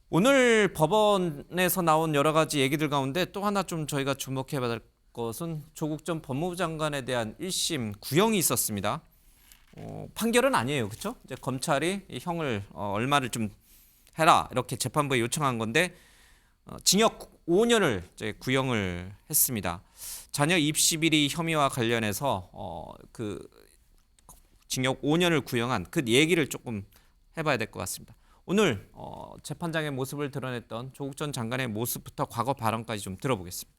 오늘 법원에서 나온 여러 가지 얘기들 가운데 또 하나 좀 저희가 주목해 봐야 될 것은 조국 전 법무부 장관에 대한 1심 구형이 있었습니다. 판결은 아니에요. 그렇죠? 이제 검찰이 이 형을 얼마를 좀 해라 이렇게 재판부에 요청한 건데 징역 5년을 이제 구형을 했습니다. 자녀 입시 비리 혐의와 관련해서 그 징역 5년을 구형한 그 얘기를 조금 해봐야 될 것 같습니다. 오늘 재판장의 모습을 드러냈던 조국 전 장관의 모습부터 과거 발언까지 좀 들어보겠습니다.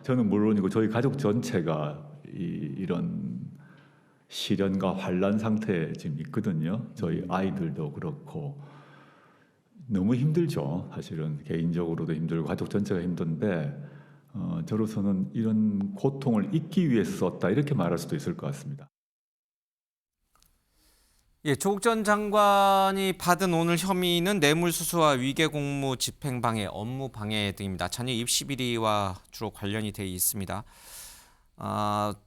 저는 물론이고 저희 가족 전체가 이런 시련과 환란 상태에 지금 있거든요. 저희 아이들도 그렇고 너무 힘들죠. 사실은 개인적으로도 힘들고 가족 전체가 힘든데 저로서는 이런 고통을 잊기 위해서 썼다 이렇게 말할 수도 있을 것 같습니다. 예, 조국 전 장관이 받은 오늘 혐의는 뇌물수수와 위계공무 집행방해, 업무방해 등입니다. 자녀 입시 비리와 주로 관련이 돼 있습니다.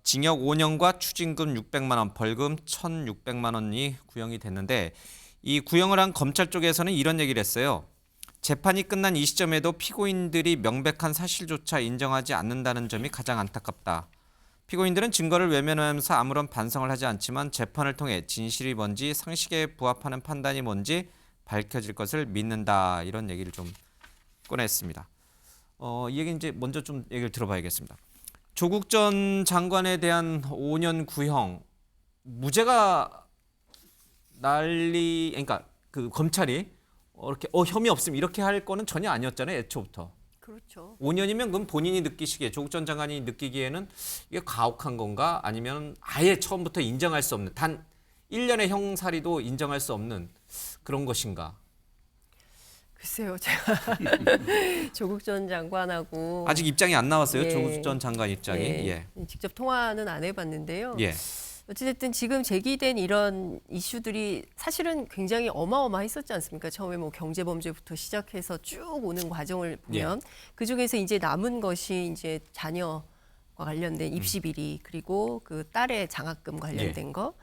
징역 5년과 추징금 600만 원, 벌금 1,600만 원이 구형이 됐는데 이 구형을 한 검찰 쪽에서는 이런 얘기를 했어요. 재판이 끝난 이 시점에도 피고인들이 명백한 사실조차 인정하지 않는다는 점이 가장 안타깝다. 피고인들은 증거를 외면하면서 아무런 반성을 하지 않지만 재판을 통해 진실이 뭔지 상식에 부합하는 판단이 뭔지 밝혀질 것을 믿는다. 이런 얘기를 좀 꺼냈습니다. 이 얘기 이제 먼저 좀 얘기를 들어봐야겠습니다. 조국 전 장관에 대한 5년 구형 무죄가 그러니까 그 검찰이 이렇게 혐의 없음 이렇게 할 거는 전혀 아니었잖아요. 애초부터. 그렇죠. 5년이면 그럼 본인이 느끼시기에 조국 전 장관이 느끼기에는 이게 가혹한 건가 아니면 아예 처음부터 인정할 수 없는 단 1년의 형사리도 인정할 수 없는 그런 것인가? 글쎄요, 제가 조국 전 장관하고 아직 입장이 안 나왔어요. 예, 조국 전 장관 입장이. 예, 직접 통화는 안 해봤는데요. 예. 어쨌든 지금 제기된 이런 이슈들이 사실은 굉장히 어마어마했었지 않습니까? 처음에 뭐 경제범죄부터 시작해서 쭉 오는 과정을 보면 그 중에서 이제 남은 것이 이제 자녀와 관련된 입시 비리 그리고 그 딸의 장학금 관련된 거.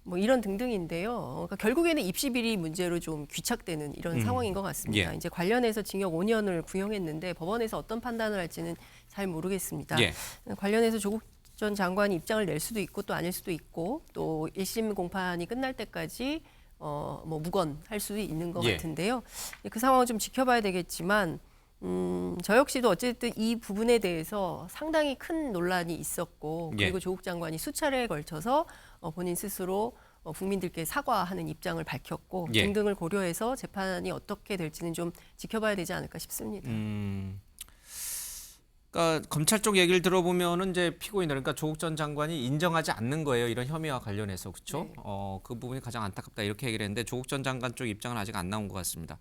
뭐 이런 등등인데요. 그러니까 결국에는 입시 비리 문제로 좀 귀착되는 이런 상황인 것 같습니다. 예. 이제 관련해서 징역 5년을 구형했는데 법원에서 어떤 판단을 할지는 잘 모르겠습니다. 예. 관련해서 조국 전 장관이 입장을 낼 수도 있고 또 아닐 수도 있고 또 1심 공판이 끝날 때까지 뭐 무건할 수도 있는 것 예. 같은데요. 그 상황을 좀 지켜봐야 되겠지만 저 역시도 어쨌든 이 부분에 대해서 상당히 큰 논란이 있었고 그리고 예. 조국 장관이 수차례에 걸쳐서 본인 스스로 국민들께 사과하는 입장을 밝혔고 예. 등등을 고려해서 재판이 어떻게 될지는 좀 지켜봐야 되지 않을까 싶습니다. 그러니까 검찰 쪽 얘기를 들어보면은 이제 피고인들 그러니까 조국 전 장관이 인정하지 않는 거예요. 이런 혐의와 관련해서 그렇죠? 네. 그 부분이 가장 안타깝다 이렇게 얘기를 했는데 조국 전 장관 쪽 입장은 아직 안 나온 것 같습니다.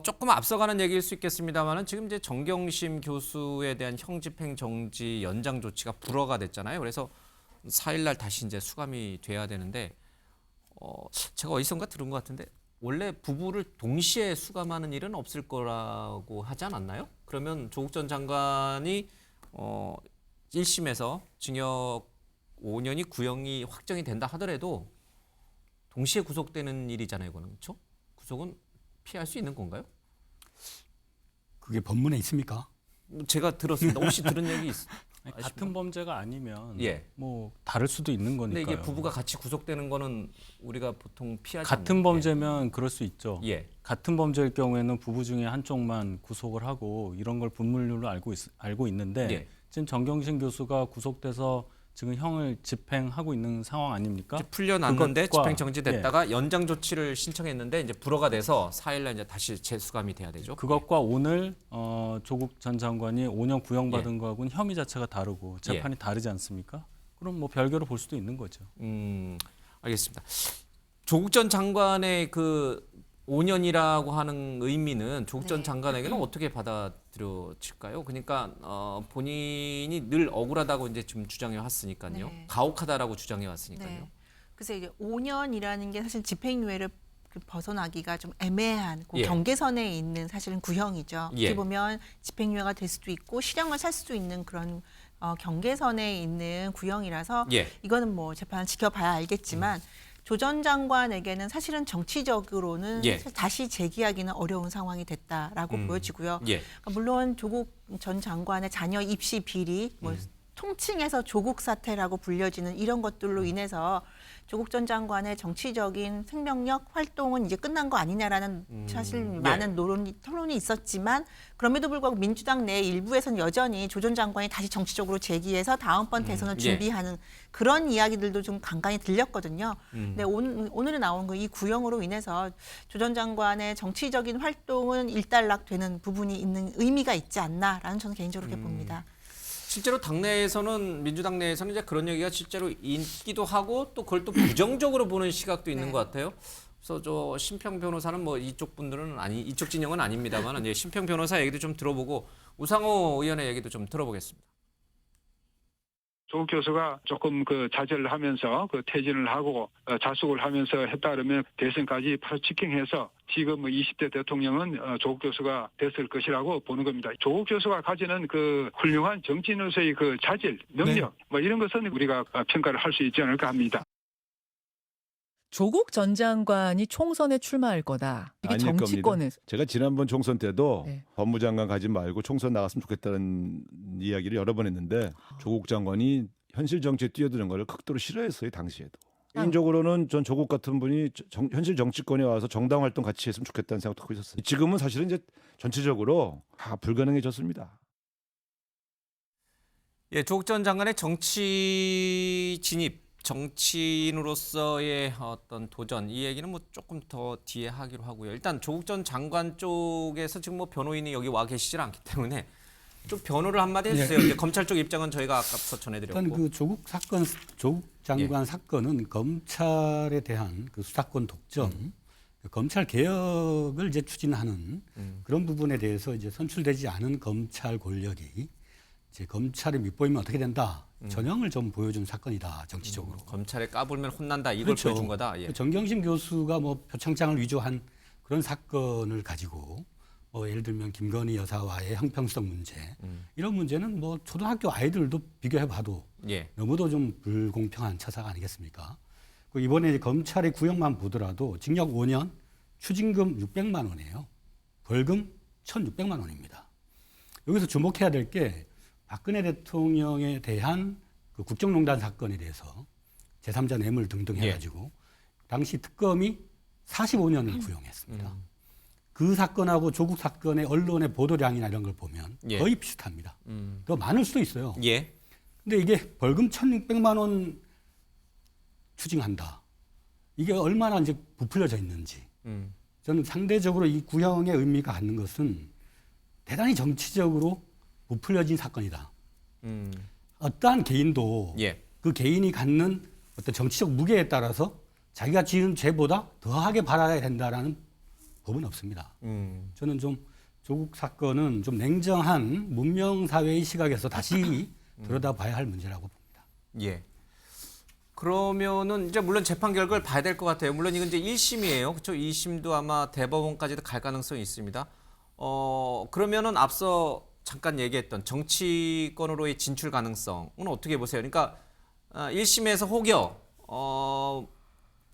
조금 앞서가는 얘기일 수 있겠습니다만은 지금 이제 정경심 교수에 대한 형집행 정지 연장 조치가 불허가 됐잖아요. 그래서 4일날 다시 이제 수감이 돼야 되는데 제가 어디선가 들은 것 같은데 원래 부부를 동시에 수감하는 일은 없을 거라고 하지 않았나요? 그러면 조국 전 장관이 1심에서 징역 5년이 구형이 확정이 된다 하더라도 동시에 구속되는 일이잖아요, 이거는 그렇죠? 구속은 피할 수 있는 건가요? 그게 법문에 있습니까? 제가 들었습니다. 혹시 들은 얘기 아니, 같은 범죄가 아니면 예. 뭐 다를 수도 있는 근데 거니까요. 이게 부부가 같이 구속되는 거는 우리가 보통 피하지 같은 않는- 범죄면 그럴 수 있죠. 예. 같은 범죄일 경우에는 부부 중에 한쪽만 구속을 하고 이런 걸 분물류로 알고 있는데 예. 지금 정경심 교수가 구속돼서 지금 형을 집행하고 있는 상황 아닙니까? 이제 풀려났는데 그것과- 집행 정지됐다가 연장 조치를 신청했는데 이제 불허가 돼서 4일날 이제 다시 재수감이 돼야 되죠. 그것과 오늘 조국 전 장관이 5년 구형받은 거하고는 혐의 자체가 다르고 재판이 다르지 않습니까? 그럼 뭐 별개로 볼 수도 있는 거죠. 알겠습니다. 조국 전 장관의 그 5년이라고 하는 의미는 조국 전 네. 장관에게는 어떻게 받아들여질까요? 그러니까 본인이 늘 억울하다고 이제 좀 주장해 왔으니까요. 네. 가혹하다라고 주장해 왔으니까요. 네. 그래서 이제 5년이라는 게 사실 집행유예를 벗어나기가 좀 애매한 그 예. 경계선에 있는 사실은 구형이죠. 예. 어떻게 보면 집행유예가 될 수도 있고 실형을 살 수도 있는 그런 경계선에 있는 구형이라서 예. 이거는 뭐 재판을 지켜봐야 알겠지만 조 전 장관에게는 사실은 정치적으로는 예. 사실 다시 재기하기는 어려운 상황이 됐다라고 보여지고요. 예. 그러니까 물론 조국 전 장관의 자녀 입시 비리, 뭐 통칭해서 조국 사태라고 불려지는 이런 것들로 인해서 조국 전 장관의 정치적인 생명력 활동은 이제 끝난 거 아니냐라는 사실 많은 토론이 있었지만 그럼에도 불구하고 민주당 내 일부에서는 여전히 조 전 장관이 다시 정치적으로 재기해서 다음번 대선을 준비하는 그런 이야기들도 좀 간간히 들렸거든요. 근데 오늘에 나온 이 구형으로 인해서 조 전 장관의 정치적인 활동은 일단락되는 부분이 있는 의미가 있지 않나라는 저는 개인적으로 그렇게 봅니다. 실제로 당내에서는 민주당 내에서는 이제 그런 얘기가 실제로 있기도 하고 또 그걸 또 부정적으로 보는 시각도 있는 네. 것 같아요. 그래서 저 심평 변호사는 뭐 이쪽 분들은 이쪽 진영은 아닙니다만 이제 심평 변호사 얘기도 좀 들어보고 우상호 의원의 얘기도 좀 들어보겠습니다. 조국 교수가 조금 자제를 하면서 퇴진을 하고 자숙을 하면서 했다 그러면 대선까지 바로 직행해서 지금 20대 대통령은 조국 교수가 됐을 것이라고 보는 겁니다. 조국 교수가 가지는 훌륭한 정치인으로서의 자질, 능력 뭐 이런 것은 우리가 평가를 할 수 있지 않을까 합니다. 조국 전 장관이 총선에 출마할 거다. 이게 아닐 정치권에 제가 지난번 총선 때도 네. 법무장관 가지 말고 총선 나갔으면 좋겠다는 이야기를 여러 번 했는데 조국 장관이 현실 정치에 뛰어드는 걸 극도로 싫어했어요, 당시에도. 개인적으로는 전 조국 같은 분이 현실 정치권에 와서 정당 활동 같이 했으면 좋겠다는 생각도 하고 있었어요. 지금은 사실은 이제 전체적으로 다 불가능해졌습니다. 예, 조국 전 장관의 정치 진입, 정치인으로서의 어떤 도전 이 얘기는 뭐 조금 더 뒤에 하기로 하고요. 일단 조국 전 장관 쪽에서 지금 뭐 변호인이 여기 와 계시질 않기 때문에 좀 변호를 한마디 해주세요. 이제 검찰 쪽 입장은 저희가 아까부터 전해드렸고. 일단 조국 장관 사건은 검찰에 대한 수사권 독점, 검찰 개혁을 이제 추진하는 그런 부분에 대해서 이제 선출되지 않은 검찰 권력이 이제 검찰의 밑보이면 어떻게 된다. 전형을 좀 보여준 사건이다, 정치적으로. 검찰에 까불면 혼난다 이걸 그렇죠. 보여준 거다. 예. 정경심 교수가 뭐 표창장을 위조한 그런 사건을 가지고 예를 들면 김건희 여사와의 형평성 문제 이런 문제는 뭐 초등학교 아이들도 비교해봐도 예. 너무도 좀 불공평한 처사가 아니겠습니까? 이번에 검찰의 구형만 보더라도 징역 5년, 추징금 600만 원이에요. 벌금 1,600만 원입니다. 여기서 주목해야 될 게 박근혜 대통령에 대한 국정농단 사건에 대해서 제3자 뇌물 등등 해가지고 당시 특검이 45년을 구형했습니다. 그 사건하고 조국 사건의 언론의 보도량이나 이런 걸 보면 거의 비슷합니다. 더 많을 수도 있어요. 예. 근데 이게 벌금 1,600만 원 추징한다. 이게 얼마나 이제 부풀려져 있는지. 저는 상대적으로 이 구형의 의미가 갖는 것은 대단히 정치적으로 부풀려진 사건이다. 어떠한 개인도 그 개인이 갖는 어떤 정치적 무게에 따라서 자기가 지은 죄보다 더하게 받아야 된다라는 법은 없습니다. 저는 좀 조국 사건은 좀 냉정한 문명 사회의 시각에서 다시 들여다봐야 할 문제라고 봅니다. 예. 그러면은 이제 물론 재판 결과를 봐야 될 것 같아요. 물론 이건 이제 1심이에요. 그렇죠? 2심도 아마 대법원까지도 갈 가능성이 있습니다. 그러면은 앞서 잠깐 얘기했던 정치권으로의 진출 가능성은 어떻게 보세요? 그러니까 1심에서 혹여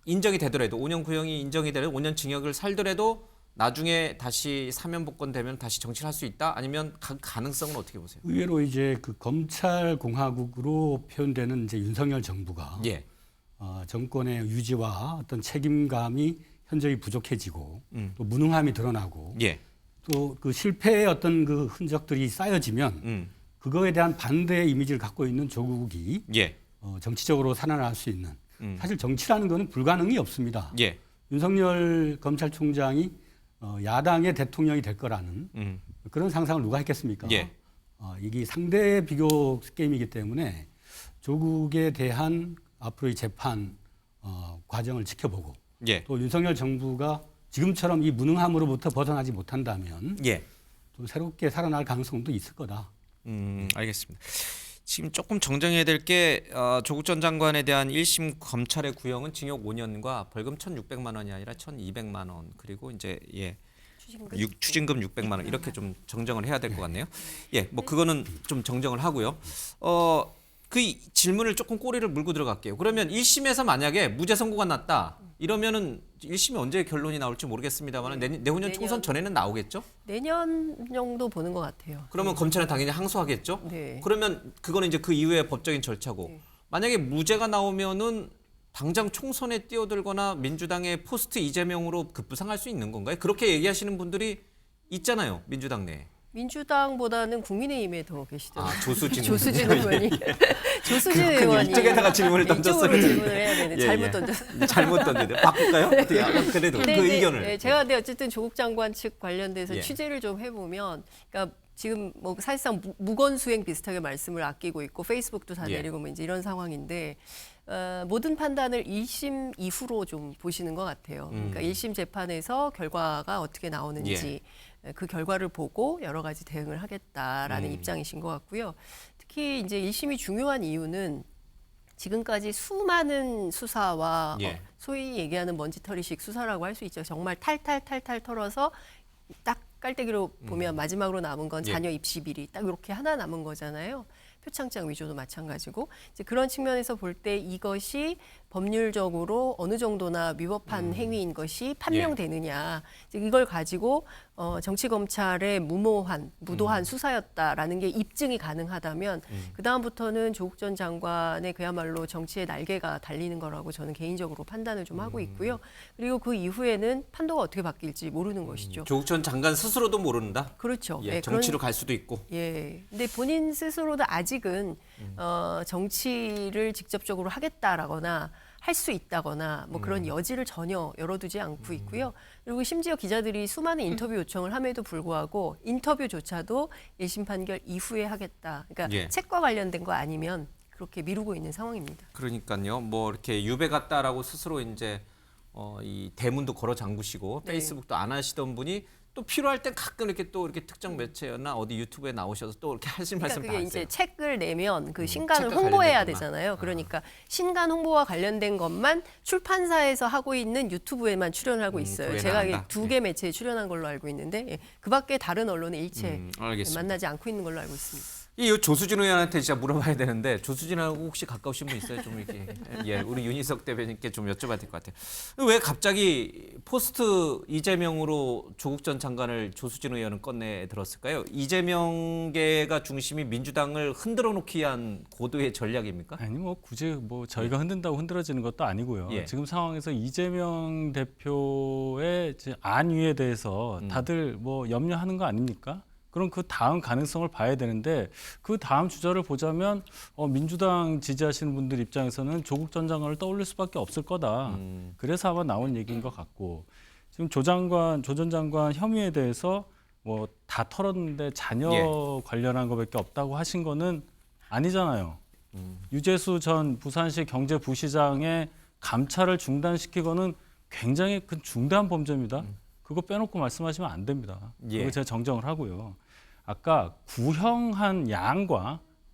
인정이 되더라도 5년 구형이 인정이 되더라도 5년 징역을 살더라도 나중에 다시 사면 복권되면 다시 정치를 할 수 있다? 아니면 가능성은 어떻게 보세요? 의외로 이제 검찰 공화국으로 표현되는 이제 윤석열 정부가 정권의 유지와 어떤 책임감이 현저히 부족해지고 또 무능함이 드러나고 또 그 실패의 어떤 그 흔적들이 쌓여지면 그거에 대한 반대의 이미지를 갖고 있는 조국이 정치적으로 살아날 수 있는 사실 정치라는 거는 불가능이 없습니다. 윤석열 검찰총장이 야당의 대통령이 될 거라는 그런 상상을 누가 했겠습니까? 이게 상대 비교 게임이기 때문에 조국에 대한 앞으로의 재판 과정을 지켜보고 또 윤석열 정부가 지금처럼 이 무능함으로부터 벗어나지 못한다면 또 새롭게 살아날 가능성도 있을 거다. 알겠습니다. 지금 조금 정정해야 될 게 조국 전 장관에 대한 1심 검찰의 구형은 징역 5년과 벌금 1,600만 원이 아니라 1,200만 원 그리고 이제 추징금 600만 원 이렇게 좀 정정을 해야 될 것 같네요. 예, 뭐 그거는 좀 정정을 하고요. 그 질문을 조금 꼬리를 물고 들어갈게요. 그러면 1심에서 만약에 무죄 선고가 났다 이러면은 1심이 언제 결론이 나올지 모르겠습니다만 내후년 총선 전에는 나오겠죠? 내년 정도 보는 것 같아요. 그러면 검찰은 당연히 항소하겠죠? 네. 그러면 그거는 이제 그 이후의 법적인 절차고 네. 만약에 무죄가 나오면은 당장 총선에 뛰어들거나 민주당의 포스트 이재명으로 급부상할 수 있는 건가요? 그렇게 얘기하시는 분들이 있잖아요, 민주당 내에. 민주당보다는 국민의힘에 더 계시더라고요. 조수진 조수진 의원이. 조수진 의원이. 이쪽에다가 질문을 던졌어요. 이쪽으로 질문을 해야 되네. 예, 잘못 예. 던졌어요. 잘못 던졌네. 바꿀까요? 어떻게? 그래도 그 근데 이제, 의견을. 제가 근데 어쨌든 조국 장관 측 관련돼서 예. 취재를 좀 해보면, 그러니까 지금 뭐 사실상 무건수행 비슷하게 말씀을 아끼고 있고 페이스북도 다 예. 내리고 뭐 이제 이런 상황인데 모든 판단을 1심 이후로 좀 보시는 것 같아요. 그러니까 1심 재판에서 결과가 어떻게 나오는지 그 결과를 보고 여러 가지 대응을 하겠다라는 입장이신 것 같고요. 특히 이제 1심이 중요한 이유는 지금까지 수많은 수사와 예. 소위 얘기하는 먼지털이식 수사라고 할 수 있죠. 정말 탈탈 털어서 딱 깔때기로 보면 마지막으로 남은 건 예. 자녀 입시 비리 딱 이렇게 하나 남은 거잖아요. 표창장 위조도 마찬가지고 이제 그런 측면에서 볼 때 이것이 법률적으로 어느 정도나 위법한 행위인 것이 판명되느냐 이제 이걸 가지고 정치 검찰의 무도한 수사였다라는 게 입증이 가능하다면 그 다음부터는 조국 전 장관의 그야말로 정치의 날개가 달리는 거라고 저는 개인적으로 판단을 좀 하고 있고요. 그리고 그 이후에는 판도가 어떻게 바뀔지 모르는 것이죠. 조국 전 장관 스스로도 모른다. 그렇죠. 예, 예, 정치로 갈 수도 있고. 예. 근데 본인 스스로도 아직은 정치를 직접적으로 하겠다라거나 할 수 있다거나 뭐 그런 여지를 전혀 열어두지 않고 있고요. 그리고 심지어 기자들이 수많은 인터뷰 요청을 함에도 불구하고 인터뷰조차도 1심 판결 이후에 하겠다. 그러니까 예. 책과 관련된 거 아니면 그렇게 미루고 있는 상황입니다. 그러니까요. 뭐 이렇게 유배 같다라고 스스로 이제 이 대문도 걸어 잠그시고 네. 페이스북도 안 하시던 분이 또 필요할 땐 가끔 이렇게 또 이렇게 특정 매체나 어디 유튜브에 나오셔서 또 이렇게 하실 그러니까 말씀 다 그게 하세요. 이제 책을 내면 그 신간을 책과 홍보해야 관련된 것만. 되잖아요. 그러니까 신간 홍보와 관련된 것만 출판사에서 하고 있는 유튜브에만 출연하고 있어요. 그외에는 제가 한다. 두 개 매체에 출연한 걸로 알고 있는데 예, 그 밖에 다른 언론에 일체 알겠습니다. 만나지 않고 있는 걸로 알고 있습니다. 이 조수진 의원한테 진짜 물어봐야 되는데 조수진하고 혹시 가까우신 분 있어요? 좀 이렇게 예, 우리 윤희석 대변인께 좀 여쭤봐야 될 것 같아요. 왜 갑자기 포스트 이재명으로 조국 전 장관을 조수진 의원은 꺼내 들었을까요? 이재명계가 중심이 민주당을 흔들어 놓기 위한 고도의 전략입니까? 아니 뭐 굳이 뭐 저희가 흔든다고 흔들어지는 것도 아니고요. 예. 지금 상황에서 이재명 대표의 이제 안위에 대해서 다들 뭐 염려하는 거 아닙니까? 그럼 그 다음 가능성을 봐야 되는데 그 다음 주자를 보자면 민주당 지지하시는 분들 입장에서는 조국 전 장관을 떠올릴 수밖에 없을 거다. 그래서 아마 나온 얘기인 것 같고 지금 조 전 장관 혐의에 대해서 뭐 다 털었는데 자녀 예. 관련한 것밖에 없다고 하신 거는 아니잖아요. 유재수 전 부산시 경제부시장의 감찰을 중단시키고는 굉장히 큰 중대한 범죄입니다. 그거 빼놓고 말씀하시면 안 됩니다. 예. 그거 제가 정정을 하고요. 아까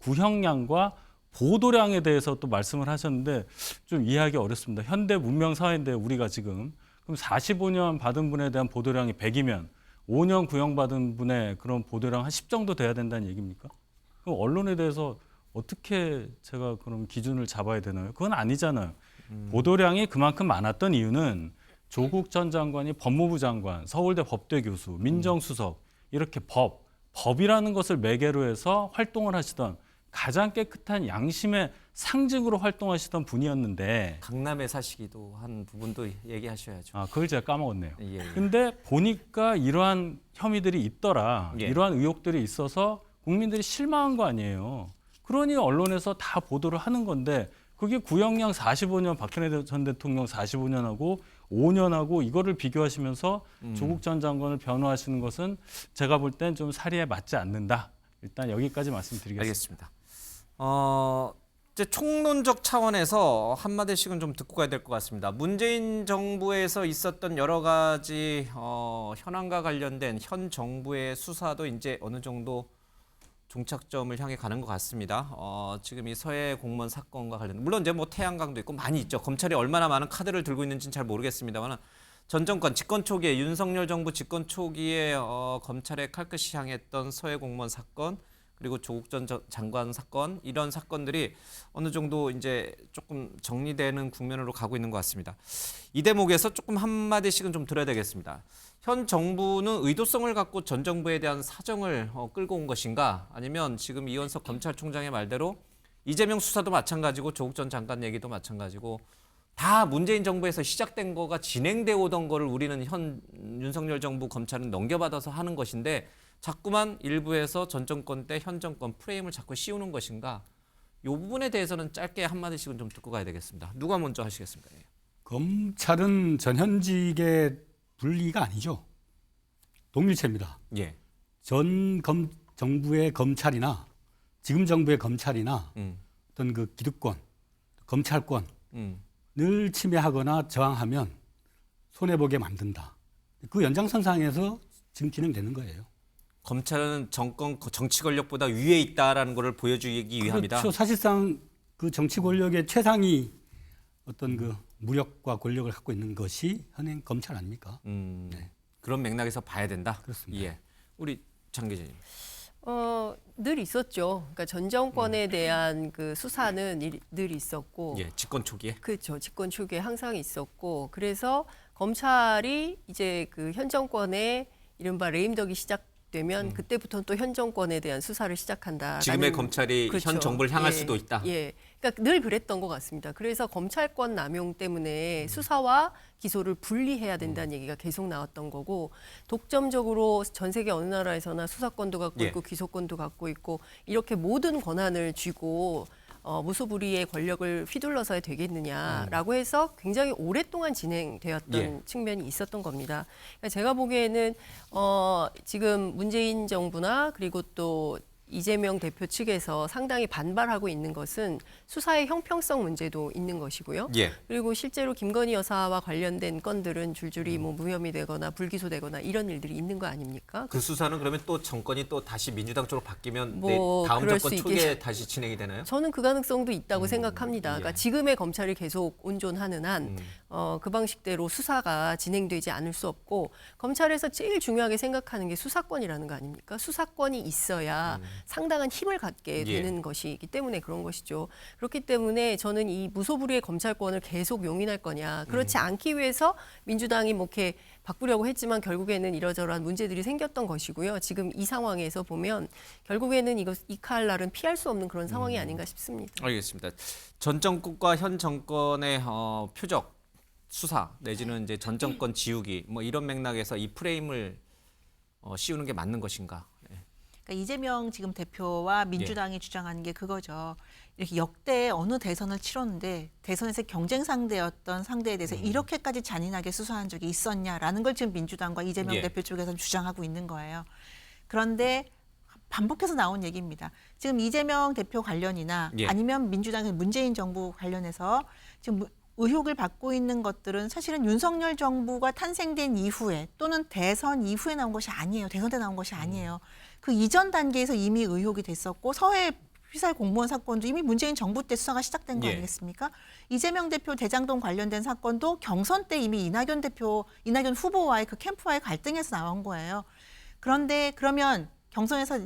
구형량과 보도량에 대해서 또 말씀을 하셨는데 좀 이해하기 어렵습니다. 현대 문명 사회인데 우리가 지금 그럼 45년 받은 분에 대한 보도량이 100이면 5년 구형받은 분의 그런 보도량 한 10 정도 돼야 된다는 얘기입니까? 그럼 언론에 대해서 어떻게 제가 그럼 기준을 잡아야 되나요? 그건 아니잖아요. 보도량이 그만큼 많았던 이유는 조국 전 장관이 법무부 장관, 서울대 법대 교수, 민정수석 이렇게 법이라는 것을 매개로 해서 활동을 하시던 가장 깨끗한 양심의 상징으로 활동하시던 분이었는데 강남에 사시기도 한 부분도 얘기하셔야죠. 그걸 제가 까먹었네요. 예, 예. 근데 보니까 이러한 혐의들이 있더라. 예. 이러한 의혹들이 있어서 국민들이 실망한 거 아니에요. 그러니 언론에서 다 보도를 하는 건데 그게 구형량 45년 박근혜 전 대통령 45년하고 5년하고 이거를 비교하시면서 조국 전 장관을 변호하시는 것은 제가 볼 땐 좀 사리에 맞지 않는다. 일단 여기까지 말씀드리겠습니다. 알겠습니다. 이제 총론적 차원에서 한마디씩은 좀 듣고 가야 될 것 같습니다. 문재인 정부에서 있었던 여러 가지 현안과 관련된 현 정부의 수사도 이제 어느 정도 종착점을 향해 가는 것 같습니다. 지금 이 서해 공무원 사건과 관련 물론 이제 뭐 태양광도 있고 많이 있죠. 검찰이 얼마나 많은 카드를 들고 있는지는 잘 모르겠습니다만 전 정권 집권 초기에 윤석열 정부 집권 초기에 검찰에 칼끝이 향했던 서해 공무원 사건 그리고 조국 전 장관 사건 이런 사건들이 어느 정도 이제 조금 정리되는 국면으로 가고 있는 것 같습니다. 이 대목에서 조금 한마디씩은 좀 드려야 되겠습니다. 현 정부는 의도성을 갖고 전 정부에 대한 사정을 끌고 온 것인가 아니면 지금 이원석 검찰총장의 말대로 이재명 수사도 마찬가지고 조국 전 장관 얘기도 마찬가지고 다 문재인 정부에서 시작된 거가 진행되어 오던 거를 우리는 현 윤석열 정부 검찰은 넘겨받아서 하는 것인데 자꾸만 일부에서 전 정권 때 현 정권 프레임을 자꾸 씌우는 것인가 이 부분에 대해서는 짧게 한마디씩은 좀 듣고 가야 되겠습니다. 누가 먼저 하시겠습니까? 검찰은 전현직의 분리가 아니죠. 동일체입니다. 예. 전 정부의 검찰이나 지금 정부의 검찰이나 어떤 그 기득권, 검찰권을 침해하거나 저항하면 손해보게 만든다. 그 연장선상에서 지금 진행되는 거예요. 검찰은 정권 정치 권력보다 위에 있다라는 것을 보여주기 위함이다. 그렇죠. 사실상 그 정치 권력의 최상위 어떤 그 무력과 권력을 갖고 있는 것이 현행 검찰 아닙니까? 네. 그런 맥락에서 봐야 된다. 그렇습니다. 예. 우리 장 기자님. 늘 있었죠. 그러니까 전 정권에 대한 그 수사는 늘 있었고, 예, 집권 초기에. 그렇죠. 집권 초기에 항상 있었고, 그래서 검찰이 이제 그 현 정권의 이른바 레임덕이 시작되면 그때부터는 또 현 정권에 대한 수사를 시작한다. 지금의 검찰이 그렇죠. 현 정부를 향할 예, 수도 있다. 예. 그러니까 늘 그랬던 것 같습니다. 그래서 검찰권 남용 때문에 수사와 기소를 분리해야 된다는 얘기가 계속 나왔던 거고 독점적으로 전 세계 어느 나라에서나 수사권도 갖고 예. 있고 기소권도 갖고 있고 이렇게 모든 권한을 쥐고 무소불위의 권력을 휘둘러서야 되겠느냐라고 해서 굉장히 오랫동안 진행되었던 예. 측면이 있었던 겁니다. 그러니까 제가 보기에는 지금 문재인 정부나 그리고 또 이재명 대표 측에서 상당히 반발하고 있는 것은 수사의 형평성 문제도 있는 것이고요. 예. 그리고 실제로 김건희 여사와 관련된 건들은 줄줄이 뭐 무혐의 되거나 불기소되거나 이런 일들이 있는 거 아닙니까? 그 수사는 그러면 또 정권이 또 다시 민주당 쪽으로 바뀌면 뭐 다음 그럴 정권 수 초기에 다시 진행이 되나요? 저는 그 가능성도 있다고 생각합니다. 예. 그러니까 지금의 검찰이 계속 온전하는 한 그 방식대로 수사가 진행되지 않을 수 없고 검찰에서 제일 중요하게 생각하는 게 수사권이라는 거 아닙니까? 수사권이 있어야 상당한 힘을 갖게 예. 되는 것이기 때문에 그런 것이죠. 그렇기 때문에 저는 이 무소불위의 검찰권을 계속 용인할 거냐. 그렇지 않기 위해서 민주당이 뭐 이렇게 바꾸려고 했지만 결국에는 이러저러한 문제들이 생겼던 것이고요. 지금 이 상황에서 보면 결국에는 이 칼날은 피할 수 없는 그런 상황이 아닌가 싶습니다. 알겠습니다. 전 정권과 현 정권의 표적 수사 내지는 이제 전 정권 지우기 뭐 이런 맥락에서 이 프레임을 씌우는 게 맞는 것인가? 예. 그러니까 이재명 지금 대표와 민주당이 주장하는 게 그거죠. 이렇게 역대 어느 대선을 치렀는데 대선에서 경쟁 상대였던 상대에 대해서 이렇게까지 잔인하게 수사한 적이 있었냐라는 걸 지금 민주당과 이재명 예. 대표 쪽에서 주장하고 있는 거예요. 그런데 반복해서 나온 얘기입니다. 지금 이재명 대표 관련이나 예. 아니면 민주당의 문재인 정부 관련해서 지금 의혹을 받고 있는 것들은 사실은 윤석열 정부가 탄생된 이후에 또는 대선 이후에 나온 것이 아니에요. 대선 때 나온 것이 아니에요. 그 이전 단계에서 이미 의혹이 됐었고 서해 피살 공무원 사건도 이미 문재인 정부 때 수사가 시작된 거 예. 아니겠습니까? 이재명 대표 대장동 관련된 사건도 경선 때 이미 이낙연 후보와의 그 캠프와의 갈등에서 나온 거예요. 그런데 그러면 경선에서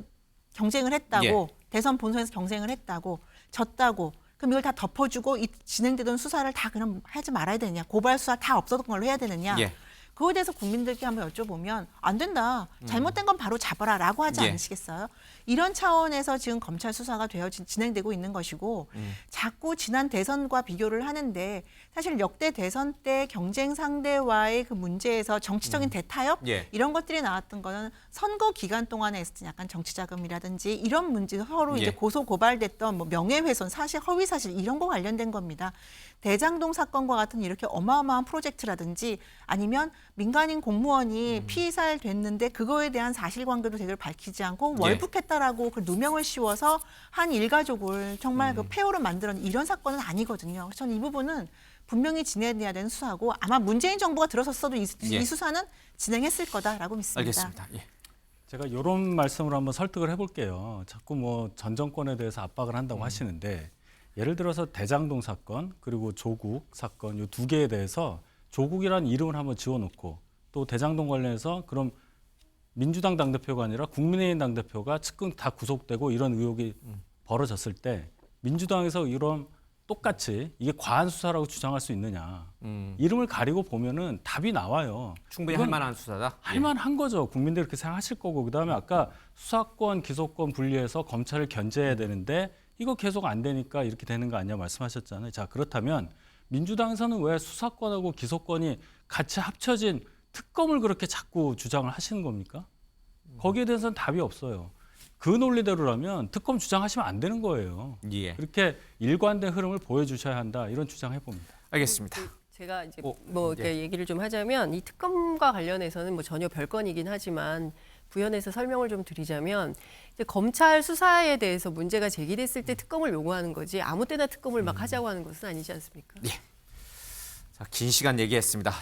경쟁을 했다고 예. 대선 본선에서 경쟁을 했다고 졌다고 그럼 이걸 다 덮어주고 이 진행되던 수사를 다 그럼 하지 말아야 되느냐 고발 수사 다 없었던 걸로 해야 되느냐 예. 그거에 대해서 국민들께 한번 여쭤보면 안 된다. 잘못된 건 바로 잡아라라고 하지 예. 않으시겠어요? 이런 차원에서 지금 검찰 수사가 진행되고 있는 것이고 자꾸 지난 대선과 비교를 하는데 사실 역대 대선 때 경쟁 상대와의 그 문제에서 정치적인 대타협 예. 이런 것들이 나왔던 거는 선거 기간 동안에 있었던 약간 정치자금이라든지 이런 문제 서로 예. 이제 고소 고발됐던 뭐 명예훼손 사실 허위 사실 이런 거 관련된 겁니다. 대장동 사건과 같은 이렇게 어마어마한 프로젝트라든지 아니면 민간인 공무원이 피살 됐는데 그거에 대한 사실관계도 제대로 밝히지 않고 예. 월북했다라고 그 누명을 씌워서 한 일가족을 정말 그 폐허로 만드는 이런 사건은 아니거든요. 그래서 저는 이 부분은 분명히 진행해야 되는 수사고 아마 문재인 정부가 들어섰어도 예. 이 수사는 진행했을 거다라고 믿습니다. 알겠습니다. 예. 제가 이런 말씀으로 한번 설득을 해볼게요. 자꾸 뭐 전 정권에 대해서 압박을 한다고 하시는데 예를 들어서 대장동 사건 그리고 조국 사건 이 두 개에 대해서 조국이라는 이름을 한번 지워놓고 또 대장동 관련해서 그럼 민주당 당대표가 아니라 국민의힘 당대표가 측근 다 구속되고 이런 의혹이 벌어졌을 때 민주당에서 이런 똑같이 이게 과한 수사라고 주장할 수 있느냐. 이름을 가리고 보면은 답이 나와요. 충분히 할 만한 수사다. 할 만한 거죠. 국민들이 그렇게 생각하실 거고. 그다음에 아까 수사권, 기소권 분리해서 검찰을 견제해야 되는데 이거 계속 안 되니까 이렇게 되는 거 아니냐 말씀하셨잖아요. 자, 그렇다면 민주당에서는 왜 수사권하고 기소권이 같이 합쳐진 특검을 그렇게 자꾸 주장을 하시는 겁니까? 거기에 대해서는 답이 없어요. 그 논리대로라면 특검 주장하시면 안 되는 거예요. 예. 그렇게 일관된 흐름을 보여주셔야 한다. 이런 주장해 봅니다. 알겠습니다. 제가 이제 뭐 이렇게 얘기를 좀 하자면 이 특검과 관련해서는 뭐 전혀 별건이긴 하지만 부연해서 설명을 좀 드리자면 이제 검찰 수사에 대해서 문제가 제기됐을 때 특검을 요구하는 거지 아무 때나 특검을 막 하자고 하는 것은 아니지 않습니까? 자, 긴 시간 얘기했습니다.